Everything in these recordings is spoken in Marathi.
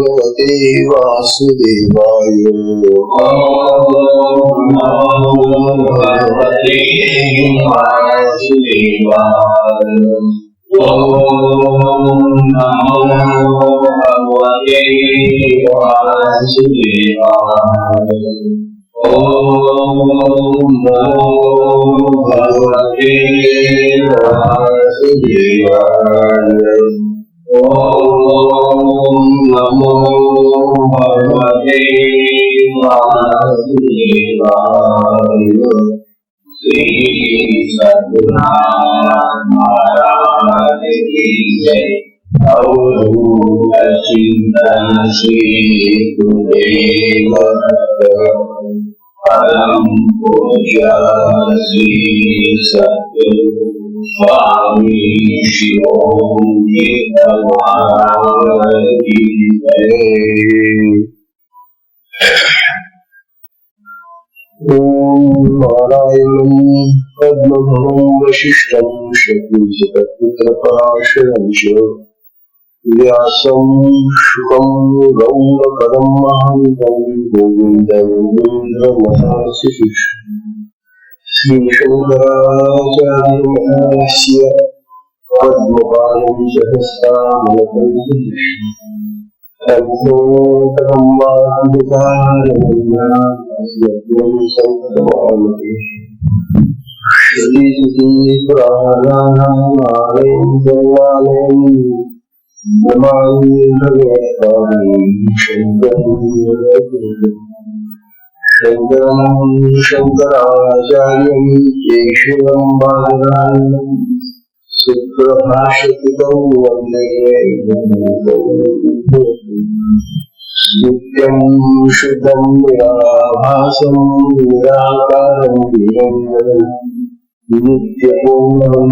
भगवते वासुदेवाय। ओम नमो भगवते वासुदेवाय। ओम नमो भगवते वासुदेवाय। ओम नमो भगवते वासुदेवाय। ओम नमो भगवते वासुदेवाय। श्री सद्गुरुनाथ महाराज की जय। चिंतन श्री गुरुदेव परम पूज्य श्री सद्गुरु स्वामी शिवों महाराज की जय। ओम नारायणं पद्मभवं वसिष्ठं शत्रुजितपुत्रपराशरं च व्यासं शुकं गौरवकरं महान्तं गोविन्दं गोविन्दमहाशिष्यं श्रीशङ्कराचार्यमहर्षिः पद्मपालं सहस्रामलकं शंकराचार्यं केशवं बादरायणं सुप्रभाषितं वन्दे नित्यं शुद्धं निराभासं निराकारं निरञ्जनं नित्यपूर्णं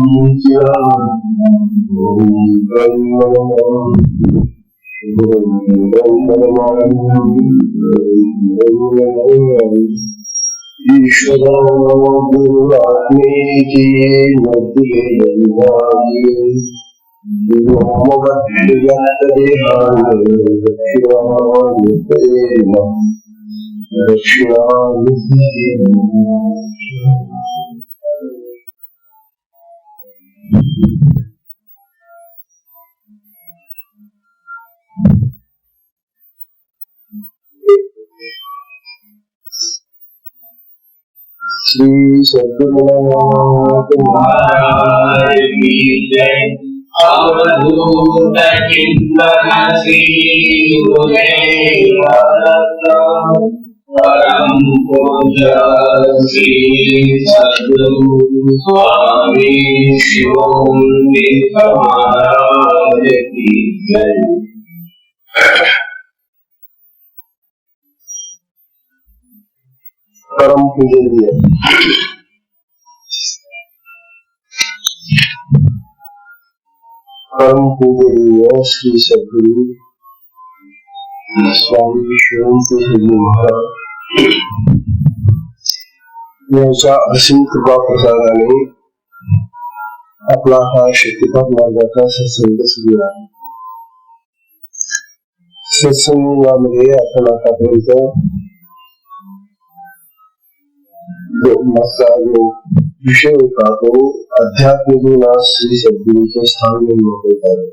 ईश्वरो गुरुरात्मेति श्री सद्गुरुनाथ महाराज की जय। अवधूत चिंतन श्री गुरुदेव परम पूज्य श्री सद्गुरु स्वामी शिवों महाराज की जय। परम पूजनीय श्री सद्गुरु स्वामी शिवानंद महाराज यांच्या असीम कृपा प्रसादाने आपला हा शक्तिपात मार्गाचा सत्संग सुरू आहे. सत्संगामध्ये आपण आतापर्यंत जो विषय होता तो अध्यात्म गुणात श्री सद्गुरूचे स्थान निर्माण होत आहे.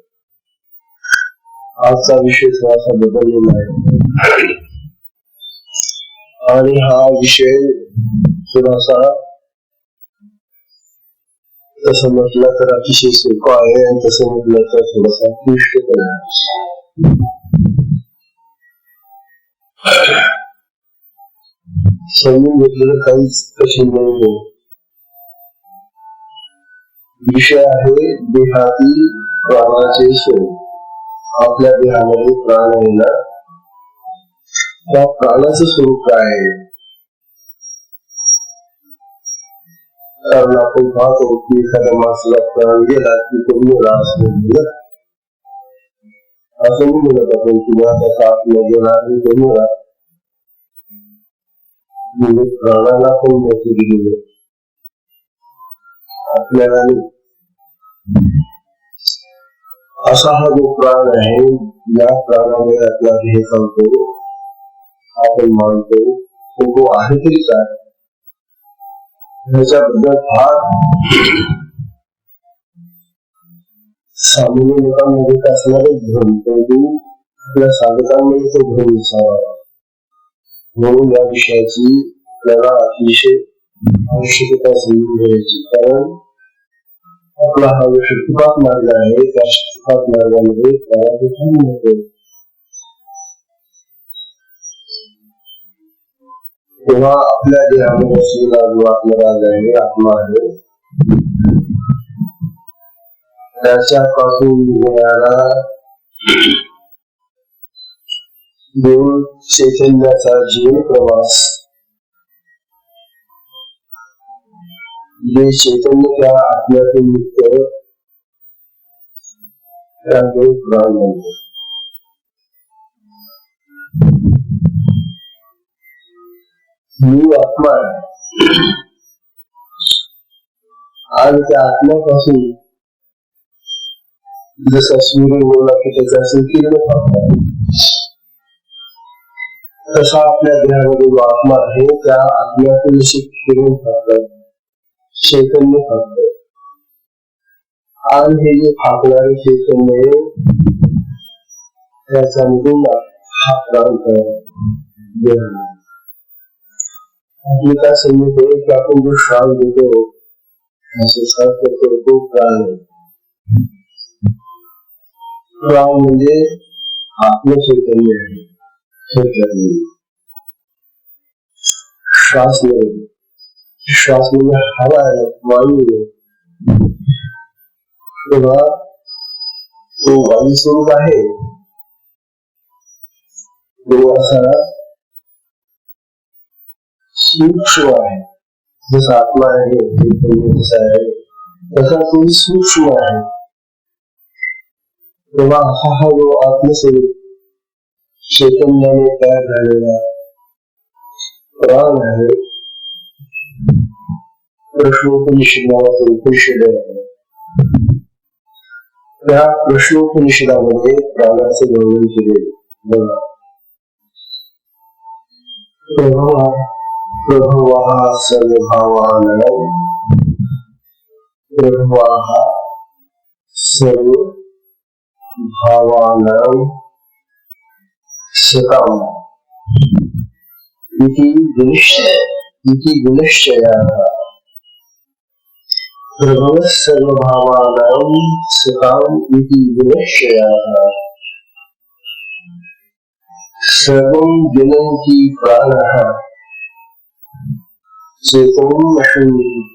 आजचा विषय थोडासा बदललेला आहे आणि हा विषय थोडासा तसं म्हटलं तर अतिशय सोपा आहे आणि तसं म्हटलं तर थोडासा क्लिष्टकर आहे. समजून घेतलेलं काहीच कठीण नाही. विषय आहे देहातील प्राणाचे स्वरूप. आपल्या देहामध्ये प्राण आहे ना, त्या प्राणाचं स्वरूप काय आहे? कारण आपण पाहतो की एखाद्या माणसाला प्राण गेला की तो गेला असं नाही म्हणत आपण की त्याचा आत्मा गेला आणि तो गेला. म्हणजे प्राणाला पण मोठी दिली आपल्याला असा हा जो प्राण आहे, या प्राणामुळे आपला ध्येय सांगतो, आपण मानतो तो आहे तरी काय, ह्याच्याबद्दल फार सामान्य लोकांमध्ये असणारे भ्रम, परंतु आपल्या साधकांमध्ये तो भ्रम नसावा. म्हणून या विषयाची आपल्याला अतिशय आवश्यकता समजून घ्यायची. कारण आपला हा जो शक्तिपात मार्ग आहे, त्या शक्तिपात मार्गामध्ये होतो. तेव्हा आपल्या देहामध्ये असलेला जो आत्मराग आहे, आत्मा आहे, त्याच्यापासून निघणारा जो चैतन्याचा जीवन प्रवास, जे चैतन्य त्या आत्म्यातून निघतं, त्याला प्राण म्हणतो. मूळ आत्मा आहे आणि त्या आत्म्यापासून जसा सूर्य बोलला की त्याचा संकीर्ण फाकला, तसा आपल्या देहामध्ये जो आत्मा आहे, त्या आत्म्यातून किरण फाकतात, चैतन्य फाकत. आणि हे जे फाकणारे चैतन्य आहे, त्याचा निगुणा हा प्राण देह. आपली काय समजते की आपण जो श्वास देतो, श्वास करतो, तो प्राण आहे. प्राण म्हणजे आत्मचैतन्य आहे. श्वास नाही, श्वास म्हणजे हवा आहे, वायू आहे. तेव्हा तो वायू स्वरूप आहे, तो असा सूक्ष्म आहे. जसा आत्मा आहे, जसा आहे, तसा तो सूक्ष्म आहे. तेव्हा हा जो आत्मस्वरूप चैतन्याने तयार झालेला प्राण आहे, प्रश्नोपनिषद नावाचं उपनिषद आहे. त्या प्रश्नोपनिषदामध्ये प्राणाचे वर्णन केले. बघा, प्रभवः सर्वभावानां, प्रभवः सर्वभावानां सताम् इति गुणश्चयः. प्रभवः सर्वभावानां सताम् इति गुणश्चयः. सर्वं जनयति प्राणः चेतोमसि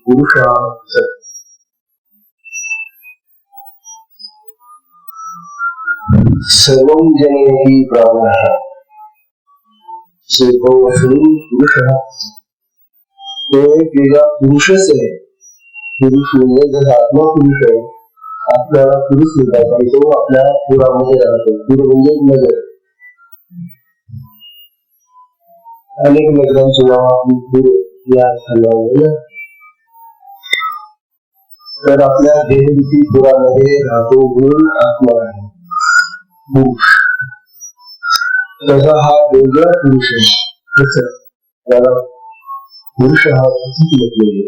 पुरुषः. सर्वं जनयति प्राणः चेतोमसि पुरुषः. तो एक वेगळा पुरुषच आहे. पुरुष म्हणजे जर आत्मा पुरुष आहे, आपल्याला पुरुष म्हणतात आणि तो आपल्या पुरामध्ये राहतो. पुर म्हणजे नगर. अनेक नगरांची नाव आपण पुर या अर्थाने. तर आपल्या देहरूपी पुरामध्ये राहतो म्हणून आत्मा आहे, पुरुष. तसा हा वेगळा पुरुष आहे. त्याला पुरुष हा असंच म्हटलेले.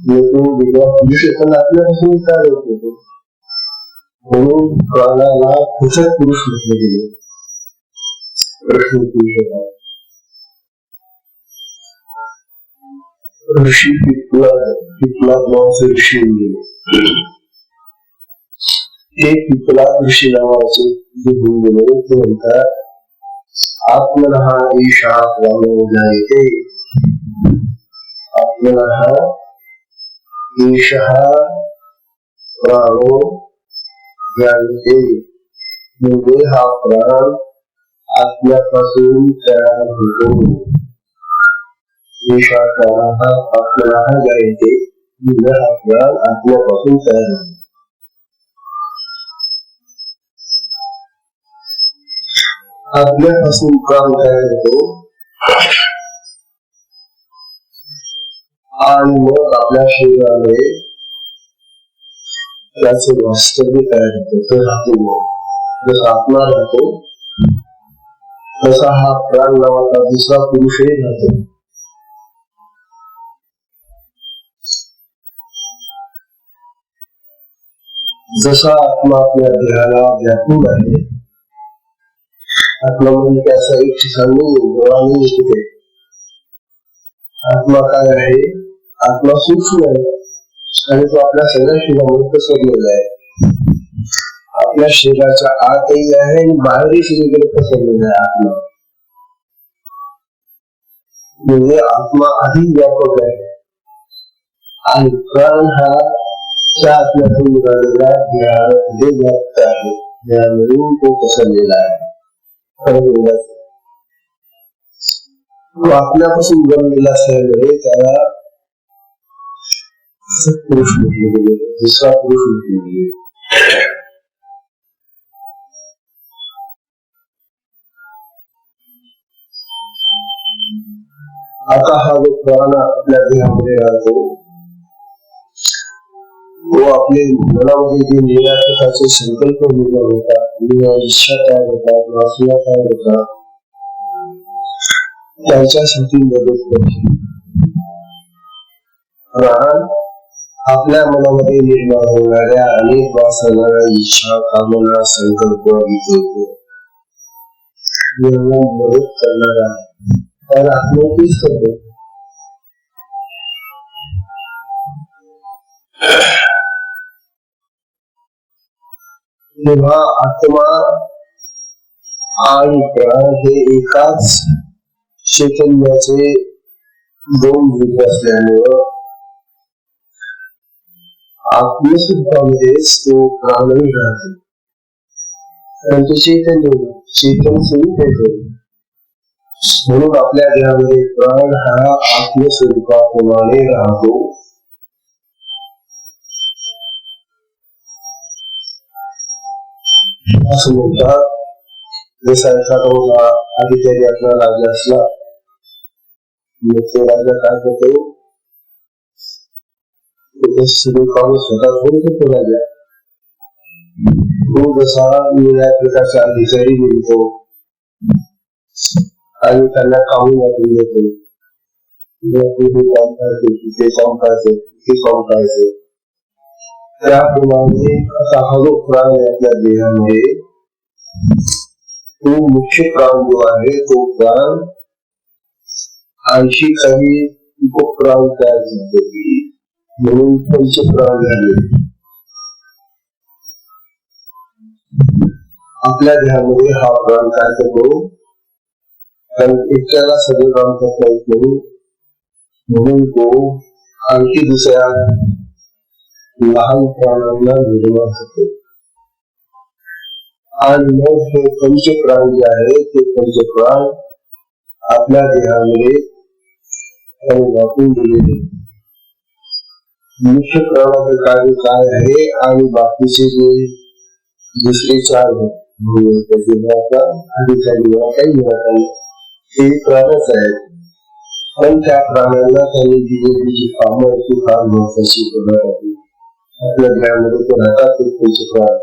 तो वेगळा पुरुष असताना आपल्यापासून काय होतो, म्हणून प्राणाला पुसट पुरुष म्हटले गेले. प्रश्न पुरुष ऋषी पिपलाद नावाचे ऋषी गेले. ते पिपलाद ऋषी नावाचे जे होऊन गेले, ते म्हणतात आत्मनः ईशा प्राणो जायते. आत्मनः ईशः प्राणो जायते. म्हणजे हा प्राण आत्म्यापासून तयार होतो. ईशा प्राणः आत्मनः जायते. म्हणजे हा प्राण आत्म्यापासून तयार होतो. आत्म्यापासून प्राण तयार होतो आणि मग आपल्या शरीरामध्ये त्याचे वास्तव्य काय होतं ते राहतो. जसा आत्मा राहतो तसा हा प्राण नावाचा दुसरा पुरुषही राहतो. जसा आत्मा आपल्या देहाला व्यापून आहे, आत्मा म्हणजे त्याचा एक ठिकाणी डोळाने येते. आत्मा काय आहे? आत्मा सूक्ष्म आहे आणि तो आपल्या सगळ्या शरीरामध्ये पसरलेला आहे. आपल्या शरीराच्या आतही आहे आणि बाहेरही सगळीकडे पसरलेला आहे आत्मा. म्हणजे आत्मा अधिक व्यापक आहे आणि प्राण हा त्या आत्म्यातून निघालेला ज्ञानामध्ये व्याप्त आहे. ज्ञानावरून तो पसरलेला आहे. तो आत्म्यापासून बनलेला असल्यामुळे त्याला पुरुष म्हटले गेले, दुसरा पुरुष म्हटले गेले. आता हा जो प्राण आपल्या देहामध्ये राहतो तो आपले मनामध्ये जे निरार्थकाचे संकल्प निर्माण होतात, इच्छा तयार होतात, वासना तयार होतात, त्याच्यासाठी मदत करतो. प्राण आपल्या मनामध्ये निर्माण होणाऱ्या अनेक वासना, इच्छा, कामना, संकल्प यांना मदत करणारा तर आत्मतीच करतो. तेव्हा आत्मा आणि प्राण हे एकाच चैतन्याचे दोन रूप असल्यामुळं आत्मस्वरूपामध्येच तो प्राणही राहतो. त्यांचे चैतन्य स्वरूप येतो. म्हणून आपल्या देहामध्ये प्राण हा आत्मस्वरूपाप्रमाणे राहतो. असं म्हणतात. जसा एखादा मुलगा अधिकारी आपला राजा असला, तो राजा काय करतो? सगळे काम स्वतः करू शकतो राजा. तो जसा वेगळ्या प्रकारचा अधिकारी मिळतो आणि त्यांना कामून वाटून देतो. हे काम करायचे, ते काम करायचे, ते काम करायचे. त्याप्रमाणे असा हा जो प्राण आहे आपल्या देहामध्ये, तो मुख्य प्राण जो आहे तो प्राण आणखी काही उपप्राण तयार झाले म्हणून पंचप्राण झाले. आपल्या देहामध्ये हा प्राण काय करतो? कारण एकट्याला सगळे काम करता येत नाही, म्हणून तो आणखी दुसऱ्या लहान प्राणांना निर्माण होतो. आणि मग हे पंचप्राण जे आहे ते पंचप्राण आपल्या देहामध्ये वापरून दिलेले. मुख्य प्राणाचं कार्य काय आहे आणि बाकीचे जे दुसरे चार हे प्राणच आहेत. पण त्या प्राण्यांना त्यांनी दिलेली जी कामं ती फार महत्वाची बनत आहे. आपल्या देहामध्ये ते राहतात ते पंचप्राण.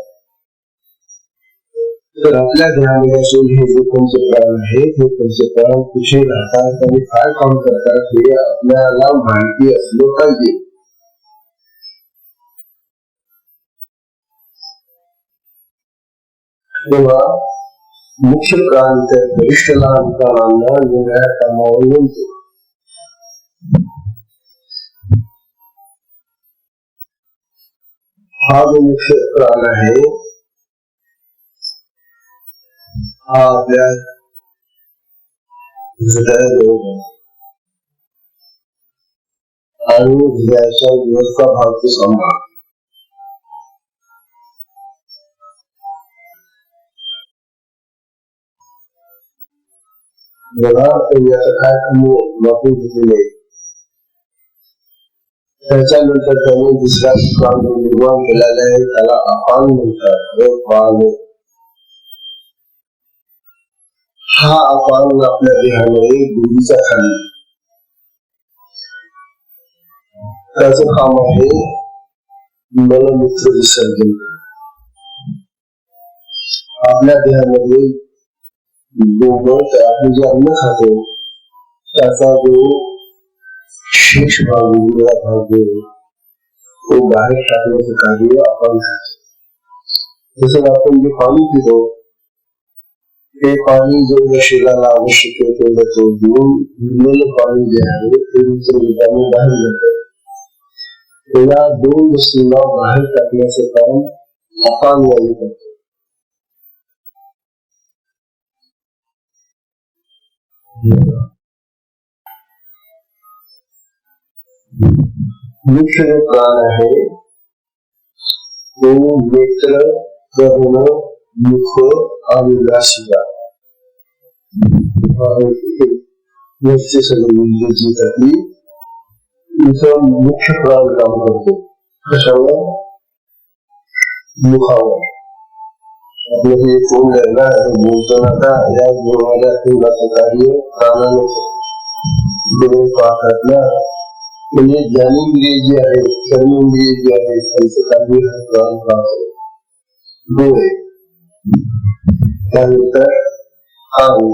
तर आपल्या देहामध्ये असून हे जे पंचप्राण आहे ते पंचप्राण कुठे राहतात आणि काय काम करतात हे आपल्याला माहिती असलं पाहिजे. तेव्हा मुख्य प्राण तर वरिष्ठ लहान प्राणांना वेगळ्या कामावर येतो. हा जो मुख्य प्राण आहे हा आपल्या हृदयाजवळ आणि हृदयाच्या व्यवस्था भागतो सांभाळ. बघा याचं काय वापरून घेतलेले. त्याच्यानंतर त्याने दुसरा प्राण निर्माण केलेला आहे त्याला अपान म्हणतात. हा अपान आपल्या देहामध्ये गुढीचा खाली त्याचं काम आहे मलमूत्र विसर्जन करते. आपल्या देहामध्ये आपण जे अन्न खातो त्याचा जो शेष भाग उरलेला भाग तो बाहेर टाकण्याचं कार्य आपण करतो. तसंच आपण जे पाणी पितो ते पाणी जेवढं शरीराला आवश्यक आहे तेवढं तो घेऊन उरलेलं पाणी जे आहे ते दुसरं बाहेर जातं. या दोन वस्तूंना बाहेर टाकण्याचं काम अपान वायू करतो. मुख्य जो प्राण आहे तो नेत्र, गहन, मुख आणि नासिका जी इथं मुख्य प्राण काम करतो. कशावर? मुखावर. आपलं हे तोंड आहे ना, बोलतो ना, या बोलणाऱ्या तोंडाचं कार्य प्राणाने डोळे पाहतात ना, म्हणजे ज्ञानेंद्रिय जी आहे, कर्मेंद्रिय जी आहे, त्यांचं कार्य प्राण पाहतो. डोळे, त्यानंतर अंग,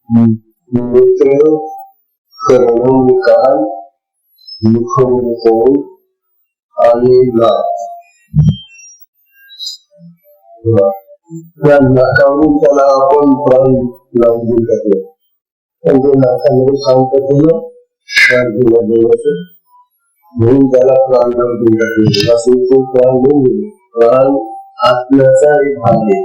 नेत्र, कर्ण, कान, मुख, तोंड आणि नाक. नाकावरून त्याला आपण प्राण लावून टाकलो. म्हणजे नाकामध्ये काम करतो श्वास घेणं देवाचं, म्हणून त्याला प्राण लावून टाकले. असं तो प्राण नाही. प्राण आत्म्याचा एक भाग आहे.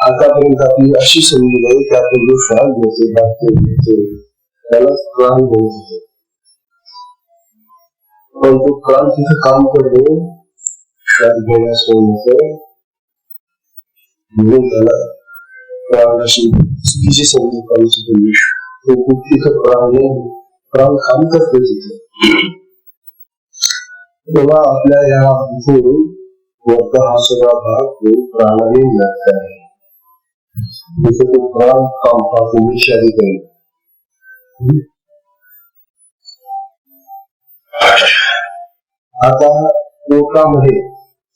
आतापर्यंत आपली अशी संधी आहे की आपण जो श्वास घेतो त्याला प्राण बोलतो. पण तो प्राण तिथं काम करतो श्वास घेण्यास म्हणून त्याला प्राणाशी चुकीची संधी पाहिजे. तो तिथं प्राण काम करतो तिथे. तेव्हा आपल्या या वरचा हा सगळा भाग तो प्राणाने लागत आहे. तिथे तो प्राण काम पाहतो शारीरिक आहे. आता पोटामध्ये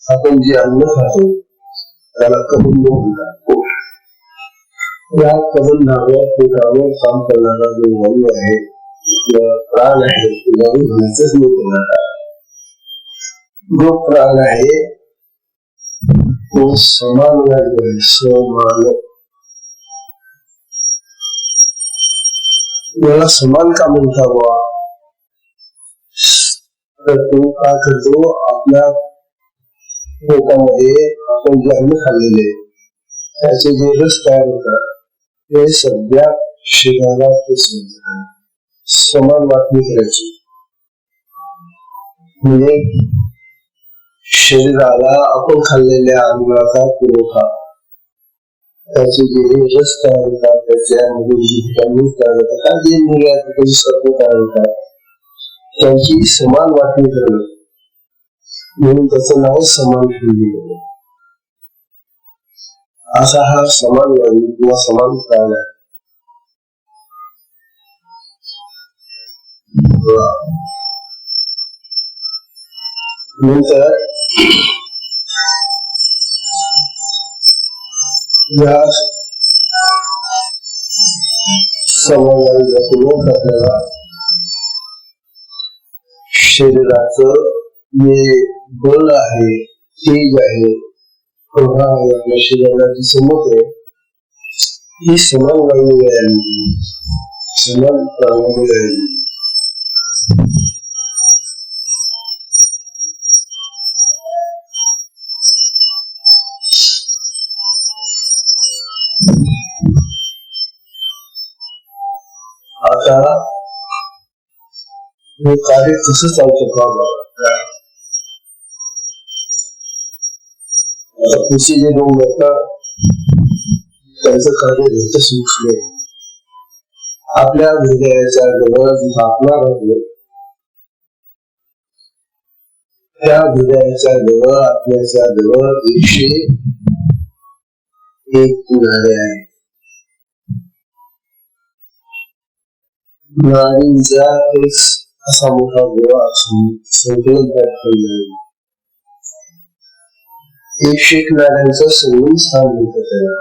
आपण जे अन्न खातो त्याला कबंध म्हणतात. या कबंधावर पोटावर काम करणारा जो वायू आहे किंवा प्राण आहे तो वायू होण्याचाच नाही करणार. जो प्राण आहे तो समान वायू आहे. समान. याला समान का म्हणता बुवा? तर तो काय करतो, आपल्या पोटामध्ये आपण जे अन्न खाल्लेले त्याचे जे रस तयार होतात ते सध्या शरीराला समान वाटणी करायची. म्हणजे शरीराला आपण खाल्लेल्या अन्नाचा पुरवठा, त्याचे जे रस तयार होतात, त्याच्यामध्ये जी व्हिटॅमिन तयार होतात, जे मूल्य सत्व तयार होतात त्यांची समान वाटणी करणं, म्हणून त्याचं नाव समान ठेवलेलं. असा हा समान वायू किंवा समान प्राण आहे. नंतर या समान वायूला आपल्याला शरीराचं जे बल आहे, तेज आहे, आपल्या शरीराची समोर आहे, ही समान वायू आहे, समान प्राणी आहे. आता हे कार्य कसं चालतं का? कृषी जे लोक असतात त्यांचं कार्य घरचं सूक्ष्म आहे. आपल्या हृदयाच्या जवळ स्थापना राहते, त्या हृदयाच्या जवळ आपल्याच्या जवळ 101 किनारे आहे. नाडींचा एक असा मोठा गोळा असून संकलन त्यात ठेवलेला. एकशे एक नाड्यांचं संगम स्थान होतं त्याला.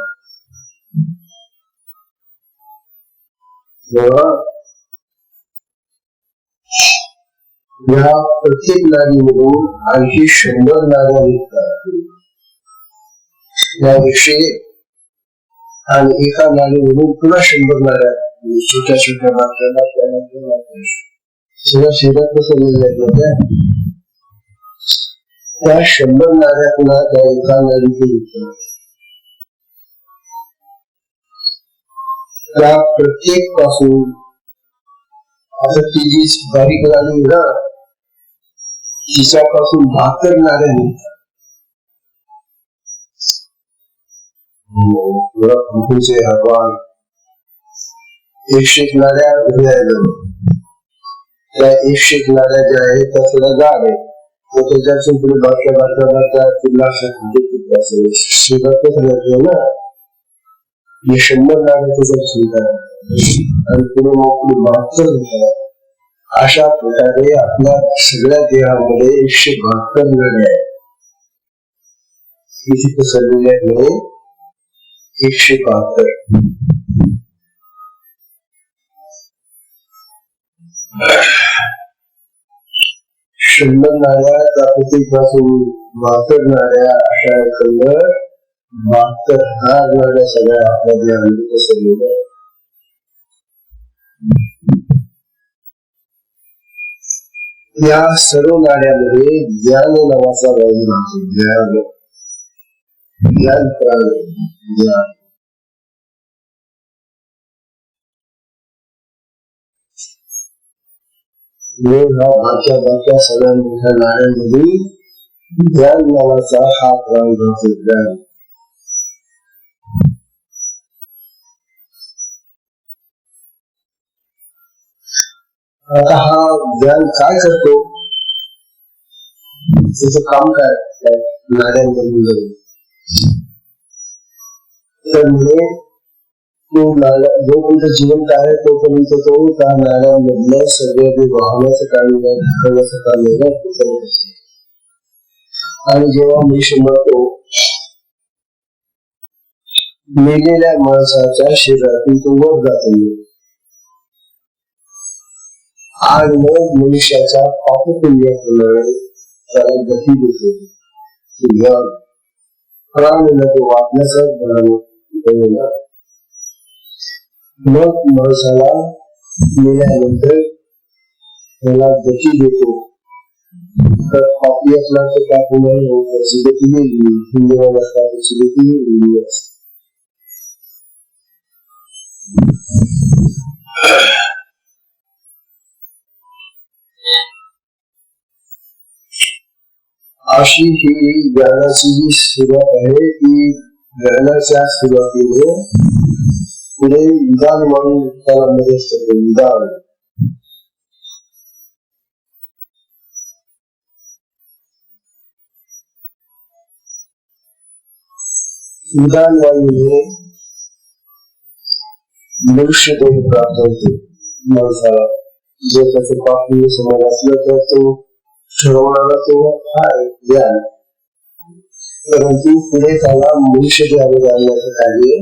या प्रत्येक नाडीमधून आणखी 100 नाड्या निघतात. याविषयी आणि एका नाडीमधून पुन्हा 100 नाड्या छोट्या छोट्या नाट्याला सगळ्या शरीरात पसरलेल्या आहेत. त्या 100 नाड्या पुन्हा त्या एका नाडीतून निघतात. त्या प्रत्येक पासून आता ती जी बारीक नाडी ना तिच्यापासून 72 नाड्या निघतात. भगवान 101 नाड्या उभ्या आहेत. त्या 101 नाड्या ज्या आहेत त्या थोड्या जाड आहेत. त्याच्यापासून पुढे बारक्या बारक्या बारक्या तुला ना 100 नाड्याचं जर सुद्धा आणि पुढे मग पुढे 72 होतात. अशा प्रकारे आपल्या सगळ्या देहामध्ये 172 नाड्या आहेत. किती पसरलेल्या आहेत? 172. शंभर नाड्या त्या प्रत्येकापासून 72 नाड्या अशा एकंदर 72,000 नाड्या सगळ्या आपल्या देहामध्ये पसरलेल्या आहेत. या सर्व नाड्यामध्ये ज्ञान नावाचा बाजू राहतो. ज्ञान ज्ञान बारक्या बारक्या सगळ्या मोठ्या नाड्यांमध्ये ज्ञान नावाचा हा प्राण राहतो. ज्ञान आता हा ज्ञान काय करतो? त्याचं काम काय? नाड्यांमधून तर जो कोणतं जिवंत आहे तोपर्यंत तो त्या नाड्यांमधलं सगळं जे वाहनाचं कार्य ढकलण्याचं कार्य ते करत असतो. आणि जेव्हा मनुष्य मरतो मेलेल्या माणसाच्या शरीरातून तो वर जातो आणि मग मनुष्याच्या पापपुण्याप्रमाणे त्याला गती देतो. प्राणाला तो वाचण्याचा बनवला. मग माणसाला मेल्यानंतर त्याला गती देतो. तर पापी असला तर पापूनही त्याची गती गेली, हिंदुवान असला त्याची गती गेली. अशी ही ज्ञानाची जी सुरुवात आहे ती ज्ञानाच्या सुरुवातीने पुढे विधान म्हणून त्याला मदत करते. विधान वायूने मनुष्य देह प्राप्त होते माणसाला. जर त्याचं पापी समज असलं तर तो श्रवणाला तो आहे ज्ञान. परंतु पुढे त्याला मनुष्य देहामध्ये आणण्याचं कार्य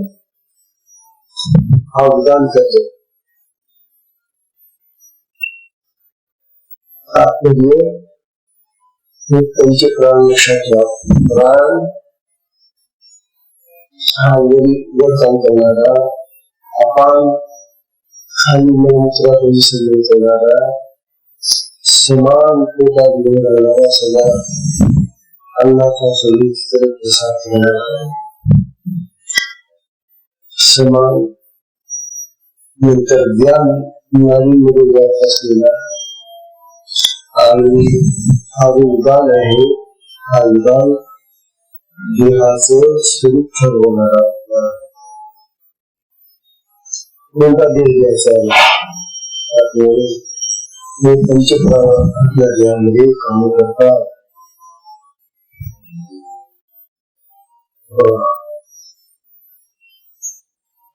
हा विधान करतो. तात्पर्य हे पंचप्राण लक्षात ठेवा. प्राण हा वर काम करणारा, अपान खाली मूत्रामध्ये संग्रहित करणारा, समान पोटात घेऊन राहणारा, सगळा अन्नाचा सविस्तर प्रसाद करणारा, समान नंतर ज्ञान नाडीमध्ये व्याप्त असलेला आणि हा उदान आहे. हा उदान देहाचं स्वरूप ठरवणारा कोणता देह घ्यायचा आहे. पंचप्राण आपल्या देहामध्ये काम करतात.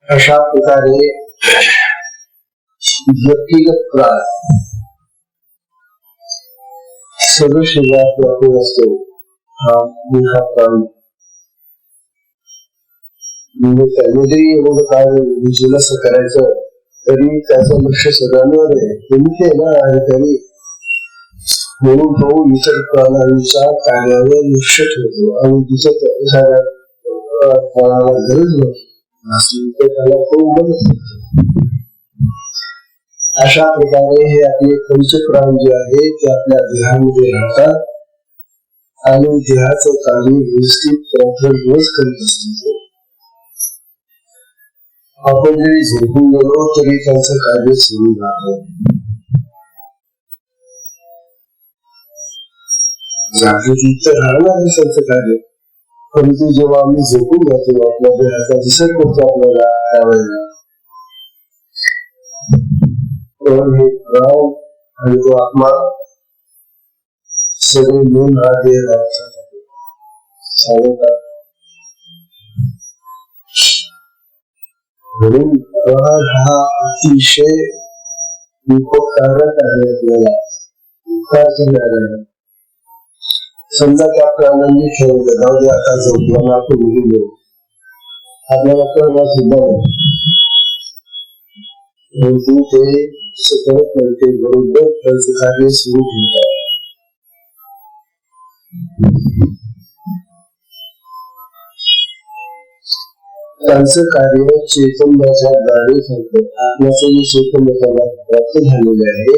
अशा प्रकारे व्यक्तिगत प्राण सर्व शरीरात व्यापून असतो हा मोठा प्राण. म्हणजे त्याने जरी एवढं कार्य विजयलाच करायचं तरी त्याचं लक्ष सगळ्यांवर आहे ना. आणि तरी म्हणून तो इतर प्राणांच्या कार्यावर लक्ष ठेवतो आणि तिचं एखाद्या प्राणाला गरज नसली तर त्याला तो मदत करतो. अशा प्रकारे हे आपले पंचप्राण जे आहे ते आपल्या देहामध्ये राहतात आणि देहाचं कार्य व्यवस्थित दिवस करीत असतात. आपण जरी झोपून गेलो तरी त्यांचं कार्य सुरू राहतं. जागृती तर राहणार त्यांचं कार्य, परंतु जेव्हा आम्ही झोपून जातो आपल्या देहाचा दिसत नसतो आपल्याला त्यावेळेला. हे प्राण आणि तो आत्मा सगळे मिळून हा देह सांगतात. म्हणून हा अतिशय उपकारक आहे आपल्याला, उपकार करणारा. समजा त्या प्राण्यांनी ठेवलं जाऊ दे आता झोपला आपण निघून गेलो, आपल्याला कळणार सुद्धा नाही. परंतु ते करत नाही, ते बरोबर त्यांचं कार्य सुरू ठेवतात. त्यांचं कार्य चैतन्याच्या द्वारे करतात. आत्म्याचं जे चैतन्य त्याला प्राप्त झालेले आहे,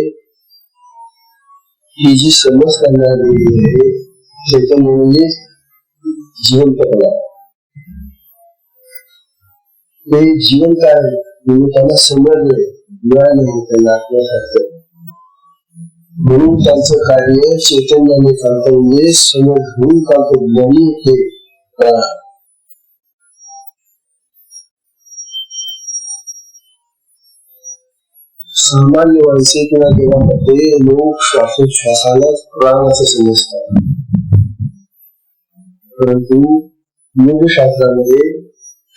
ही जी समज त्यांना आलेली आहे, चैतन्य म्हणजे जिवंत कला. ते जिवंत आहे म्हणजे त्यांना समजले ज्ञान आहे त्यांना आत्म्यासारखं. म्हणून त्यांचं कार्य चैतन्याने चालतं, म्हणजे समज घेऊन चालतं. ज्ञानी हे सामान्य माणसे किंवा देवामध्ये लोक श्वासोच्छ्वासाला प्राण असं समजतात, परंतु योगशास्त्रामध्ये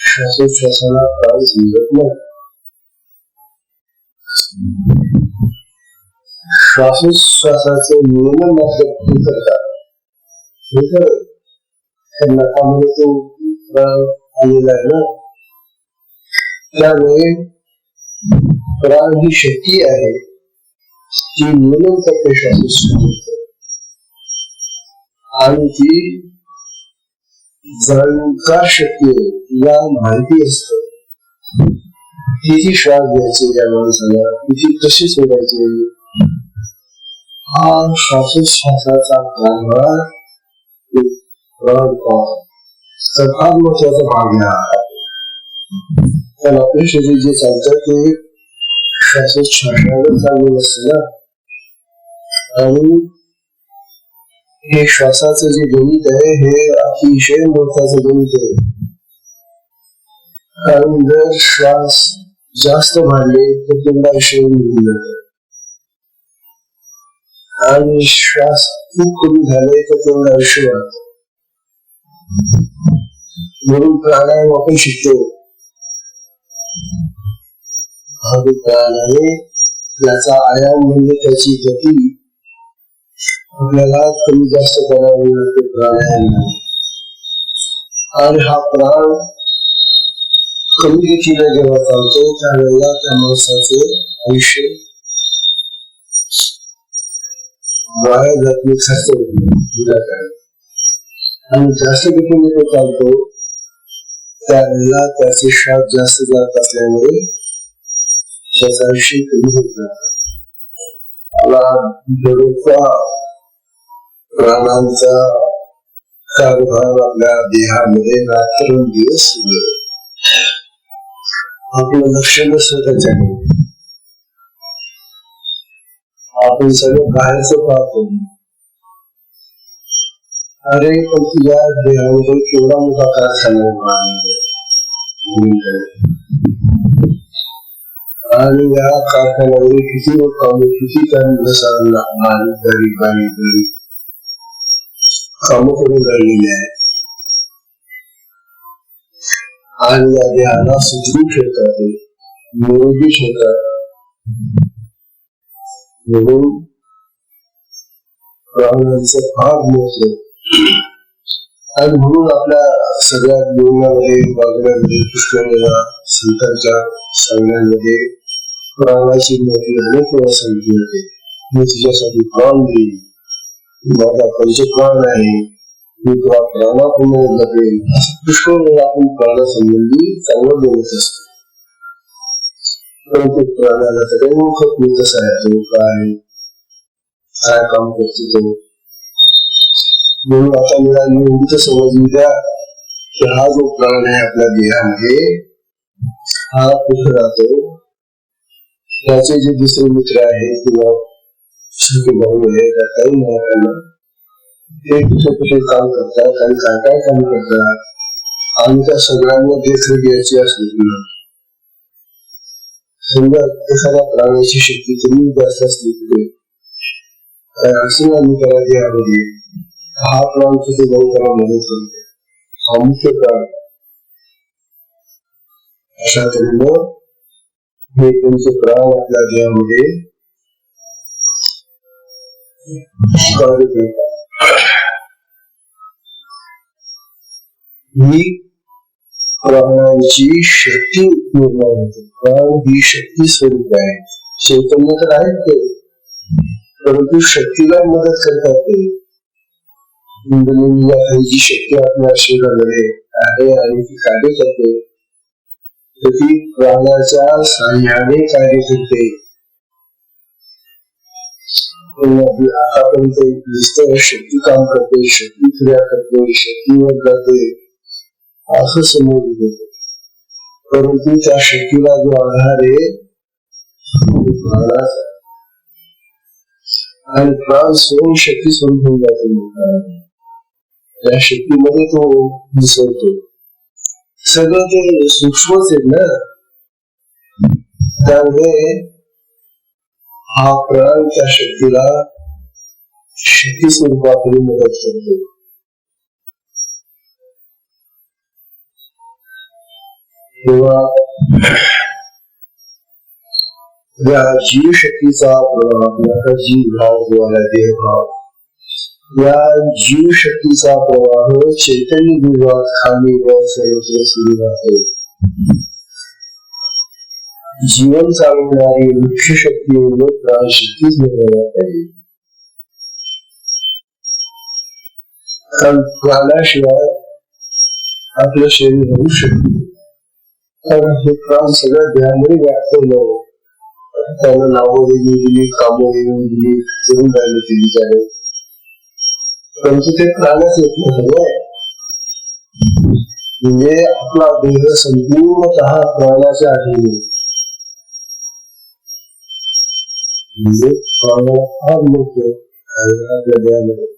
श्वासोच्छ्वासाला प्राण समजत नाही. श्वासोच्छ्वासाचे नियमन मात्र करतात. हे तर नकामध्ये तो प्राण आलेला आहे ना, त्यामुळे प्राण ही शक्ती आहे, ती नियमन करते श्वासोच्छ्वास, आणि ती जाणकार शक्ती आहे, तिला माहिती असतं किती श्वास घ्यायचे या माणसाला, किती कशी सोडायचे. हा श्वासोच्छ्वासाचा कारभार सर्वात महत्वाचा भाग आहे. पण आपले शरीर जे चालतं ते श्वासोच्छ्वासावर चालू असतं ना, आणि हे श्वासाचं जे गणित आहे हे अतिशय महत्वाचं गणित आहे. कारण जर श्वास जास्त वाढले तर तोंडाविषयी निघून जातात, आणि श्वास खूप कमी झाले तर तोंडाविषयी वाढतात. म्हणून प्राणायाम आपण शिकतो. प्राणायाम याचा आयाम म्हणजे त्याची गती आपल्याला कमी जास्त करावी लागते प्राणायाम. आणि हा प्राण कमी गतीने जेव्हा चालतो त्यावेळेला त्या माणसाचे आयुष्य वाया जात, आणि जास्त गतीने तो चालतो त्यावेळेला त्याचे श्वास जास्त जात असल्यामुळे त्याचा आयुष्य कमी होत जात. प्राणांचा कारभार आपल्या देहामध्ये रात्रंदिवस सुरू, आपलं लक्ष नसतं त्याच्याकडे. आपण सगळं बाहेरचं पाहतो, अरे पण तुझ्या देहामध्ये केवढा मोठा कारखाना आहे, आणि या कारखान्यामध्ये किती लोक किती काम काम करून राहिलेले आहेत, आणि या देहाला सुदृढ ठेवतात, निरोगी ठेवतात. म्हणून प्राणांचं फार महत्व आणि म्हणून आपल्या सगळ्या जीवनामध्ये वागण्यामध्ये कृष्णाला संतांच्या सांगण्यामध्ये प्राणाची महत्व सांगितली होते. मी तुझ्यासाठी प्राण देईल, माझा पंचप्राण आहे, मी तुला प्राणापूर्ण जपेल. कृष्णाला आपण प्राणासंबंधी चांगलं बोलत असतो. परंतु प्राणाला सगळे ओळखत नाही कसं आहे, तो काय काम करतो तो. म्हणून आता मला एवढी समजून द्या की हा जो प्राण आहे आपल्या देहामध्ये, हा कुठे राहतो. त्याचे जे दुसरे मित्र आहेत किंवा भाऊ आहे, काही नाही, ते कुठे कुठे काम करतात आणि काय काय काम करतात आणि त्या सगळ्यांना देखरेख घ्यायची असली समजा एखाद्या प्राण्याची शक्ती कमी जास्त असली कुठे असे आम्ही त्याला देहामध्ये हा प्राण तिथे जाऊन त्याला मदत करतो. हा मुख्य प्राण. अशा तऱ्हेनं हे त्यांचे प्राण आपल्या देहामध्ये कार्य करतात. ही प्राणांची शक्ती निर्माण होते. प्राण ही शक्ती स्वरूप आहे. चैतन्य तर आहेत ते, परंतु शक्तीला मदत करतात ते. जी शक्ती आपल्या शरीरामध्ये आहे आणि ती कार्य करते, तर ती प्राणाच्या साह्याने कार्य करते. आतापर्यंत दिसतं शक्ती काम करते, शक्ती क्रिया करते, शक्तीवर जाते असं समोर येतं. परंतु त्या शक्तीला जो आधार आहे प्राणाचा, आणि प्राण स्वयं शक्ती स्वरूप होऊन जातो. त्या शक्तीमध्ये तो दिसतो. सगळं ते सूक्ष्मच आहे ना, त्यामुळे हा प्राण त्या शक्तीला शक्ती स्वरूपाकडे मदत करतो. तेव्हा या जीव शक्तीचा प्रभाव, जीव भाव जो आहे देहभाव, या जीव शक्तीचा प्रवाह चैतन्य विभाग खाली व सर्वत्र सुरू राहतो. जीवन चालवणारी मुख्य शक्ती म्हणजे प्राणशक्तीच निर्माण पाहिजे. कारण प्राणाशिवाय आपलं शरीर होऊ शकते. कारण हे प्राण सगळ्या देहामध्ये व्यापलेलं, त्यांना नावं वेगळी दिली, कामं वेगळी दिली, जबाबदारी दिली जाते, परंतु ते प्राणच येत नाही. म्हणजे आपला देह संपूर्णतः प्राणाच्या अधीन. म्हणजे प्राणाला फार मोठं आपल्या देहामध्ये.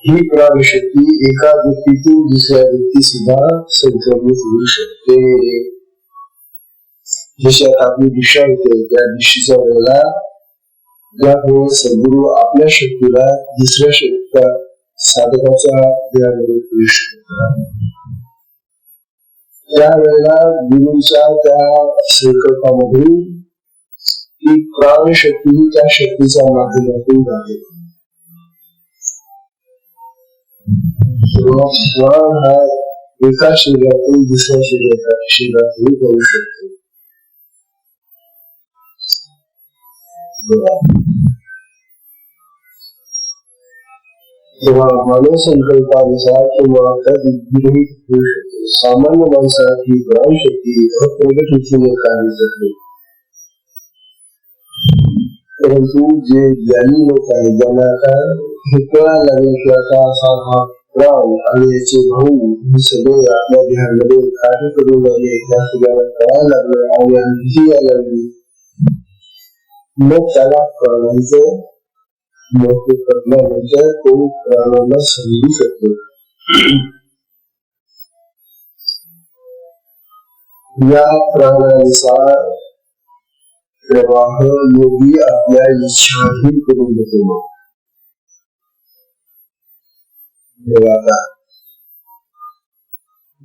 ही प्राणशक्ती एका व्यक्तीतून दुसऱ्या व्यक्ती सुद्धा संक्रमित होऊ शकते. जशी आता आपली दिशा होते, त्या दिशेच्या वेळेला ज्यामुळे सद्गुरू आपल्या शक्तीला दुसऱ्या शक्तीला साधकाच्या देहामध्ये प्रवेश करतात, त्यावेळेला गुरूंच्या त्या संकल्पामधून ती प्राणशक्ती त्या शक्तीच्या माध्यमातून जाते. प्राण हा एका शरीरातून दुसऱ्या शरीरातून जाऊ शकतो. तेव्हा मानव संकल्पानुसार किंवा विरहित होऊ शकतो. सामान्य माणसाची प्राणशक्ती अप्रगट रीतीने कार्य करते. परंतु जे ज्ञानी लोक आहेत, ज्यांना आता हे कळायला लागेल की आता असा हा प्राण आणि याचे भाऊ हे सगळे आपल्या देहामध्ये कार्य करून लागले, त्या सगळ्यांना कळायला लागलं आणि आणखी यायला लागली, मग त्याला प्राणांचं महत्व करण्यानंतर तो प्राणांना समजू शकतो. या प्राणांचा प्रवाह योगी आपल्या इच्छाधीन करून देतो.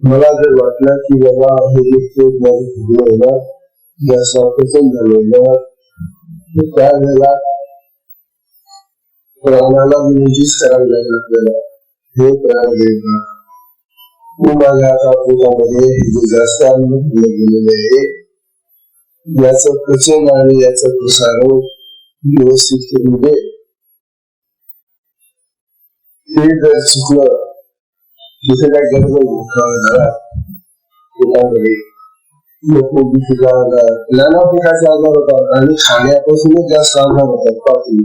मला जर वाटलं की बाबा हे ना, जसं प्रसन्न झालेलं त्यावेळेला प्राणाला विनंतीच करावी लागेल आपल्याला, हे प्राणदेव तू माझ्या आता पोटामध्ये जे जास्त अन्न गेलेले आहे याचं पचन आणि याचं प्रसारण व्यवस्थित करून दे. ते जर चुकलं तिथे काय गडबड झाला पोटामध्ये नको पिका नाना पिकाचे आजार होतात आणि खाण्यापासूनच जास्त आजार होतात पाठी.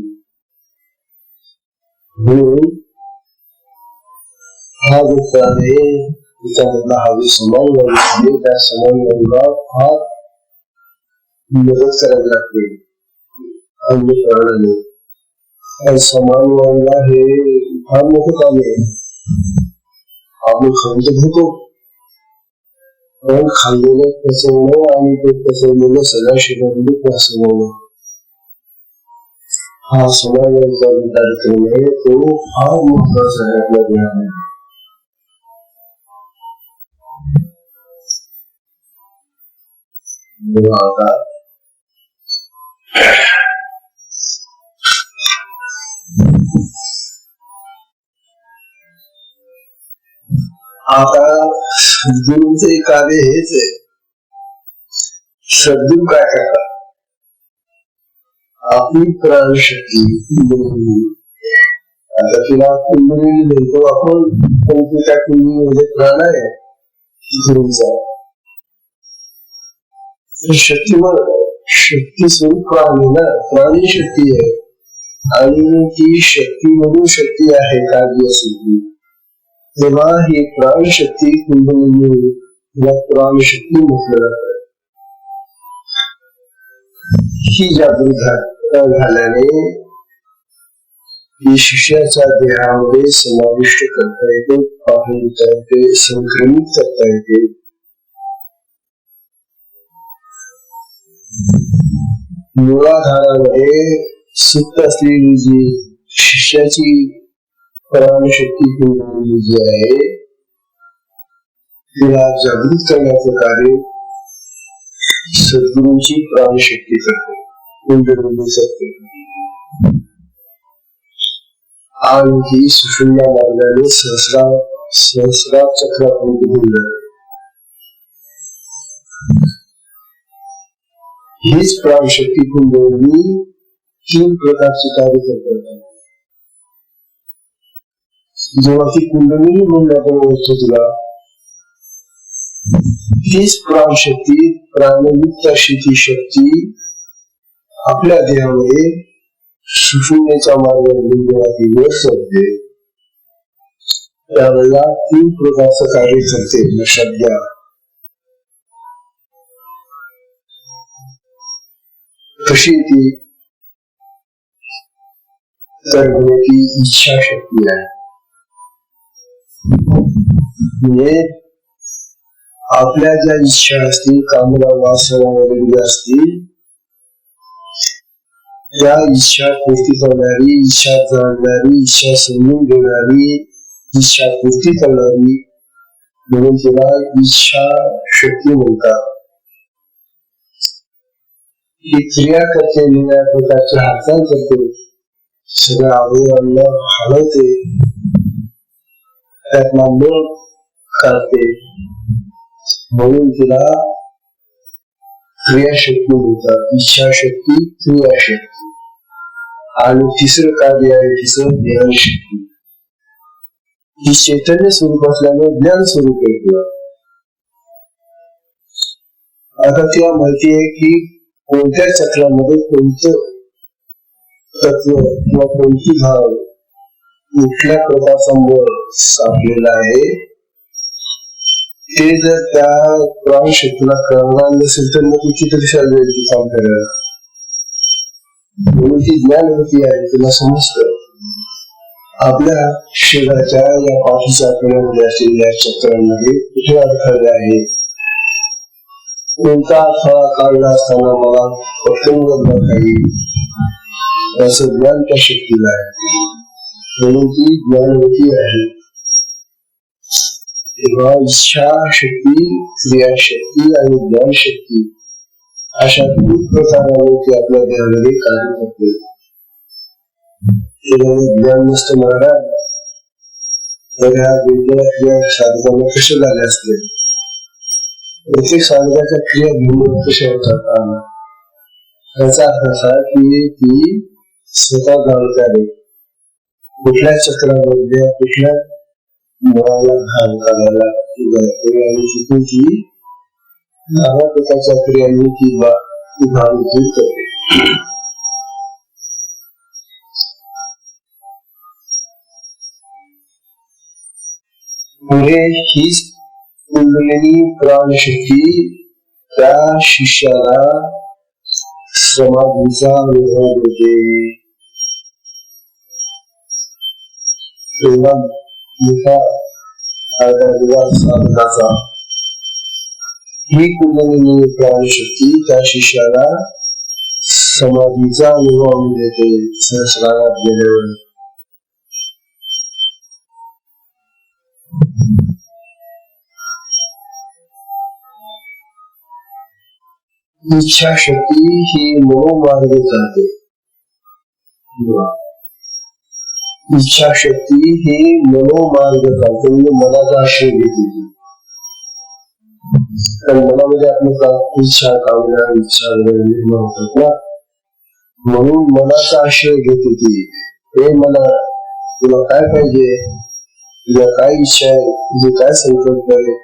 म्हणून हा जो प्राण आहे त्याच्यामधला हा जो समन्वय आहे त्या समन्वयाला फार मदत करावी लागते. अन्य प्राणाने समन्वयाला हे फार मोठं काम आहे. आपण खाऊन तर घेतो पण खाल्लेलं पचवणं आणि ते पचवलेलं सगळ्या शरीरामध्ये पचवणं हा समन्वयाचा कार्यक्रम आहे. तो फार महत्वाचा आहे आपल्या देहामध्ये. आता सद्गुरूंचे कार्य हेच आहे. सद्गुरू काय करतात, आपली प्राणशक्ती आता तिला कुंडलिनी म्हणतो आपण, पण त्या कुंडलीमध्ये प्राण आहे गुरूंचा. शक्तिमान शक्ती स्वरूप प्राण आहे ना, प्राणी शक्ती आहे आणि ती शक्ती मधून शक्ती आहे कार्य सिद्धी. तेव्हा ही प्राणशक्ती कुंडलिनी या प्राणशक्ती म्हटलं जातं. ही जागृत झाल्याने ही शिष्याच्या देहामध्ये समाविष्ट करता येते, पाहता येते, संक्रमित करता येते. मूलाधारामध्ये सुप्त असलेली जी शिष्याची प्राणशक्ती कुंडलिनी जी आहे तिला जागृत करण्याचं कार्य सद्गुरूंची प्राणशक्ती करते, कुंडलिनी करते. आणि ही सुषुम्ना मार्गाने सहस्रार चक्रापर्यंत घेऊन जाते. हीच प्राणशक्ती कुंडलिनी 3 प्रकारचे कार्य करतात. जेव्हा ती कुंडलिनी म्हणून आपण ओळखतो तुला, हीच प्राणशक्ती प्राणयुक्त अशी ती शक्ती आपल्या देहामध्ये सुषुम्नेचा मार्ग जेव्हा ती वसते त्यावेळेला 3 प्रकारचं कार्य करते. लक्षात घ्या. कशी ती तर ती इच्छा शक्ती आहे. म्हणजे आपल्या ज्या इच्छा असतील, कामना वासना वगैरे असतील, त्या इच्छा पूर्ती करणारी, इच्छा जाणणारी, इच्छा समजून घेणारी, इच्छा पूर्ती करणारी म्हणून तिला इच्छा शक्ती म्हणतात. ही क्रिया करते, वेगळ्या प्रकारची हालचाल करते, सगळ्या अवयवांना हलवते, त्यातला मन काढते, म्हणून तिला क्रियाशक्ती म्हणतात. इच्छाशक्ती, क्रियाशक्ती. आणि तिसरं कार्य आहे तिचं ज्ञानशक्ती. ही चैतन्य स्वरूप असल्यामुळे ज्ञान स्वरूप आहे. आता तिला माहिती आहे की कोणत्या चक्रामध्ये कोणतं तत्व किंवा कोणती भाव कुठल्या प्रकारचा मूळ सापलेला आहे. ते जर त्या प्राणशक्तीला कळणार नसेल तर मग तिची तरी सर्वांची काम करायला. म्हणून ती ज्ञानवती आहे, तिला समजतं आपल्या शरीराच्या या पाठीच्या आकड्यामध्ये असलेल्या चक्रांमध्ये कुठे अडथळे आहे, कोणता अडथळा काढला असताना मला पटकन काही असं ज्ञान त्या शक्तीला आहे. म्हणून ती ज्ञानवती आहे. तेव्हा इच्छा शक्ती, क्रियाशक्ती आणि ज्ञानशक्ती अशा खूप प्रकाराने ती आपल्या देहामध्ये कार्य करते. ज्ञान नसतं महाराज तर ह्या वेगवेगळ्या क्रिया साधकांना कशा झाल्या असते. प्रत्येक साधकाच्या क्रिया भिन्न कशा होतात. याचा अर्थ असा की ती स्वतः जाणकार आहे. कुठल्या चक्रामध्ये कुठल्या मुळाला घाण करायला आणि तिथून ती नाना प्रकारच्या क्रियांनी ती घाण दूर करते. पुढे हीच कुंडलिनी प्राणशक्ती त्या शिष्याला समाधीचा अनुभव देते. तेव्हा मोठा साधकाचा ही कुंडलिनी प्राणशक्ती त्या शिष्याला समाधीचा अनुभव देते. सहस्रारात गेल्यावर इच्छा शक्ती ही मनोमार्ग चालते. इच्छा शक्ती ही मनोमार्ग चालते म्हणजे मनाचा आश्रय घेते. तर मनामध्ये आपल्या इच्छा कामना इच्छा निर्माण होतात ना, म्हणून मनाचा आश्रय घेते ती. हे मना तुला काय पाहिजे, तुला काय इच्छा आहे, तुझे काय संकल्प आहे,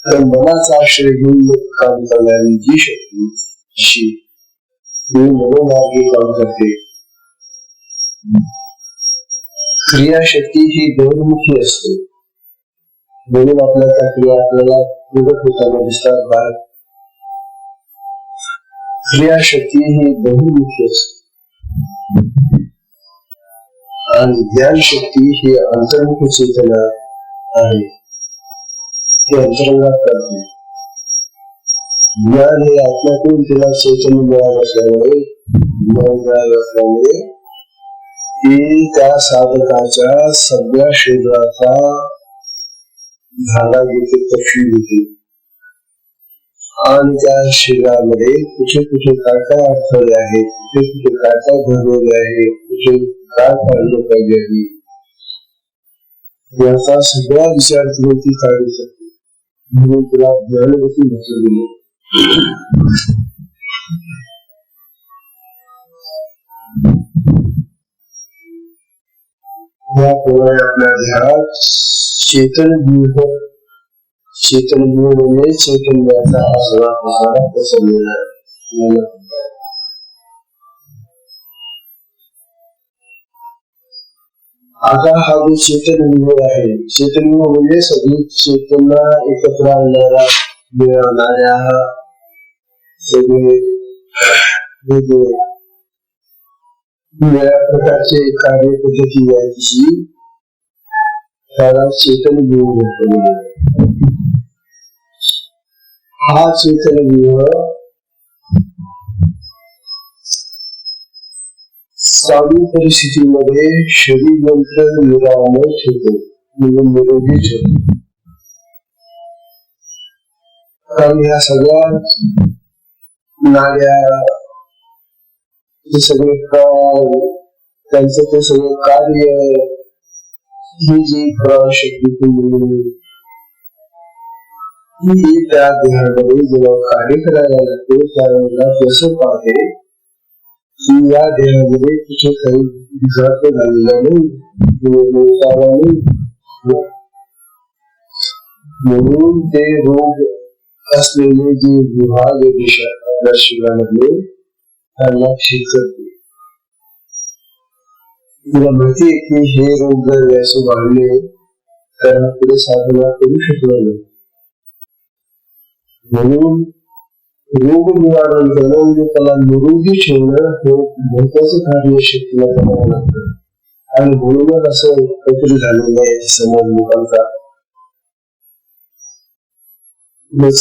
तर मनाचा आश्रय घेऊन काम करणारी जी शक्ती अशी मनोमार्गी काम करते. क्रियाशक्ती ही बहिर्मुखी असते म्हणून आपल्या त्या क्रिया आपल्याला प्रगट होताना दिसतात बाहेर. क्रियाशक्ती ही बहिर्मुखी असते आणि ज्ञानशक्ती ही अंतर्मुखी चेतना आहे. हे अंतरंगात करते. ज्ञान हे आत्म्यातून तिला चैतन्य मिळालं असल्यामुळे ती त्या साधकाच्या सगळ्या शरीराचा धागा घेते, तपशील घेते आणि त्या शरीरामध्ये कुठे कुठे काय काय अडथळे आहेत, कुठे कुठे काय काय घडलेले आहे, कुठे काय पाहिलं पाहिजे आहे, याचा सगळा विचार करून ती काढू शकते. म्हणून तुला ज्ञान देखील म्हटलं गेलं. याप्रमाणे आपल्या देहात चैतन्यव्यूह म्हणजे चैतन्याचा आसरा पसारा पसरलेला आहे. आता हा जो चैतन्यव्यूह आहे, चैतन्यव्यूह म्हणजे सगळी चेतना एकत्र आणणारा मिळवणाऱ्या सगळे वेगळ्या प्रकारचे कार्यपद्धती याची त्याला चैतन्यव्यूह म्हटलेले आहे. हा चैतन्यव्यूह चालू परिस्थितीमध्ये शरीर यंत्र निरामय ठेवतो म्हणजे निरोगी ठेवतो. कारण ह्या सगळ्या नाड्या हे सगळे त्यांचं ते सगळं कार्य ही जी प्राणशक्ती ही त्या देहामध्ये जेव्हा कार्य करायला लागते त्यावेळेला कसं पाहते की या देहामध्ये कुठे काही विघात झालेला नाही, म्हणून ते रोग असलेले जे विभाग आपल्या शरीरामधले त्यांना ठीक करते. तुला माहिती आहे की हे रोग जर असे वाढले तर पुढे साधना करू शकणार नाही. म्हणून रोग निवारण करणं म्हणजे त्याला निरोगी ठेवणं हे महत्वाचं कार्य शक्तीला करावं लागतं. आणि म्हणूनच असं काहीतरी झालेलं आहे समज लोकांचा.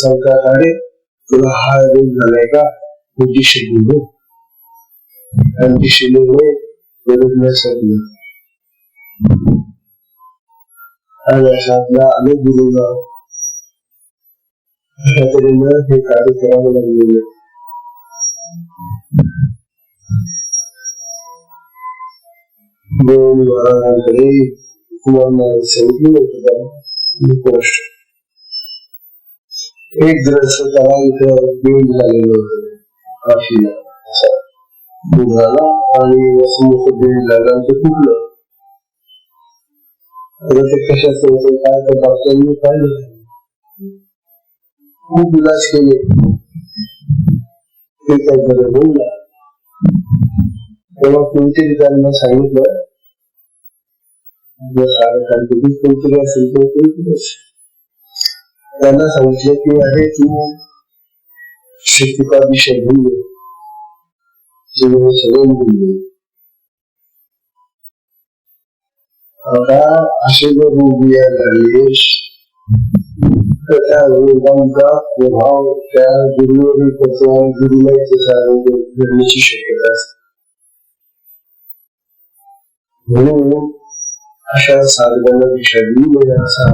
सांगतात अरे तुला हा रोग झालाय का, इंजेक्शन घेऊ, इंजेक्शन आणि अशा आपल्या अनेक गुरुंना अशा तऱ्हेनं हे कार्य करावं लागलेलं. दोन महाराजांकडे सांगितलं होतं गोष्ट. एक ग्रस्त त्याला इथं बेंड झालेलं होतं काशीला, झाला आणि वसुमुख बेंड झाला आणि ते फुटलं. ते कशाचं होतं काय तर डॉक्टरांनी पाहिलं, खूप इलाज केले, ते काही बरं होईल. तेव्हा कोणतरी त्यांना सांगितलं कोणतरी असेल त्यांना सांगितलं की अरे तू शक्तिपादिशा घेऊन घे, सगळं घेऊन घे. आता असे जर रोगी झाले तर त्या रोगांचा प्रभाव त्या गुरुवरील पडतो आणि गुरुला घडण्याची शक्यता असते. म्हणून अशा साधकांना विषादी असा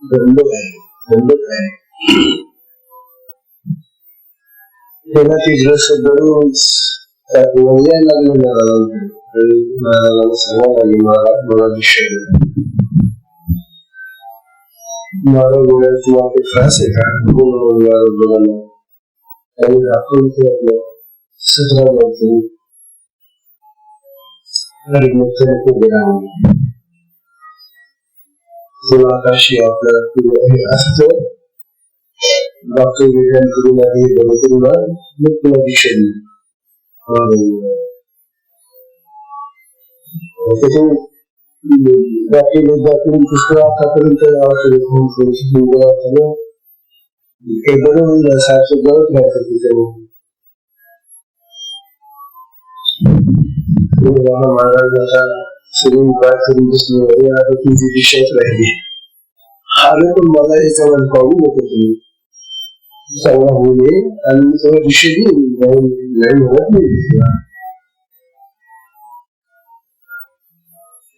दंड आहे. त्याला ते ग्रस्त दररोज यायला लागले महाराजांना सांगायला लागले महाराज मला विषय महाराज बोलायला तुम्हाला काही त्रास आहे का? महाराज बघायला त्यांनी दाखवून ते आपलं 17 वर्षांनी आकाशी आपलं हे असतं डॉक्टर वेदांकडून आहे बरोबर मग तुला विषय पुस्तक आतापर्यंत बरं होईल सारखं गळत राहतं तिथे. महाराजांचा शरीर काय करून बसले आता तुमची दिशाच राहिली. अरे पण मला याच्यावर पाहू नको तुम्ही चांगला होऊ नये आणि सगळं विषय नाही होत नाही.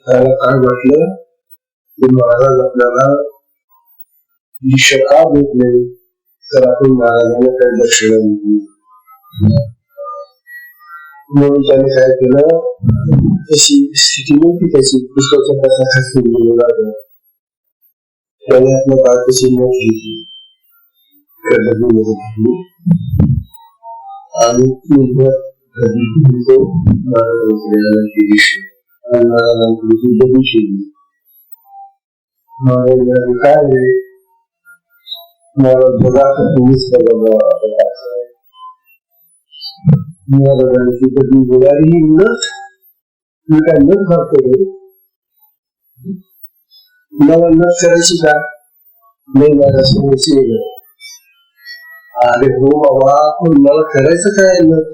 त्याला काय वाटलं की महाराज आपल्याला दिशा का देत नाही तर आपण महाराजांना काही दक्षिणा दिली. म्हणून त्याने काय केलं तशी स्थिती नव्हती त्याची पुस्तकाचा कसा खास गेलेला त्याने आपल्या बाळकाची मत घेतली आणि काय महाराज बघा तुम्हीच महाराजांची कधी बोलायला ही नच मी काय नच घालतो रे मला नच करायची का नाही माझ्या समोरची अरे हो बाबा पण मला करायचं काय नच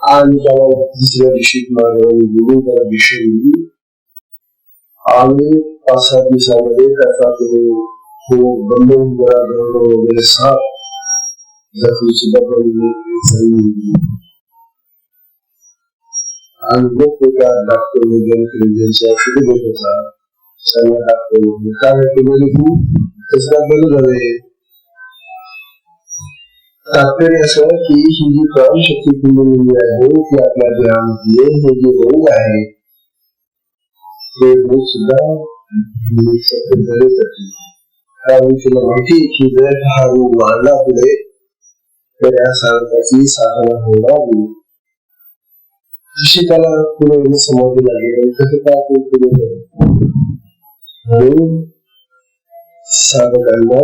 आणि त्याला दुसऱ्या दिवशी महाराजांनी बोलून त्याला विषय दिली आणि 5-7 दिवसामध्ये त्याचा तो बंद वगैरे 7 जखमीची आणि मग तो त्या डॉक्टर वगैरे त्यांची औषधे देत होता. सगळ्या डॉक्टर वगैरे काय केलेली तू कसं बरं झालंय तात्पर्य असं की ही जी प्राणशक्ती कुंडलिनी आहे ती आपल्या देहामध्ये हे जे रोग आहे ते रोग सुद्धा कारण तुला माहिती की जर हा रोग वाढला पुढे तर या साधकाची साधना होणार नाही. जशी त्याला पुढे समाधी लागेल तसं काय आपण पुढे म्हणून साधकांना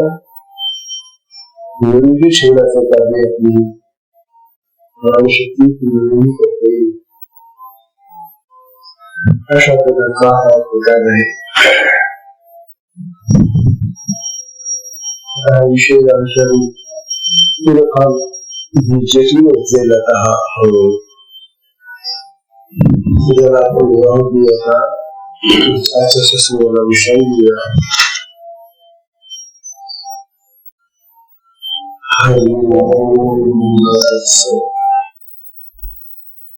निरोगी ठेवण्याचं कार्य आपली प्राणशक्ती पूर्ण करते. अशा प्रकारचा हा प्रकार आहे. हा विषय अनुसरून पुरखान जटिल जाता ज्याला आपण होता विषय दिला.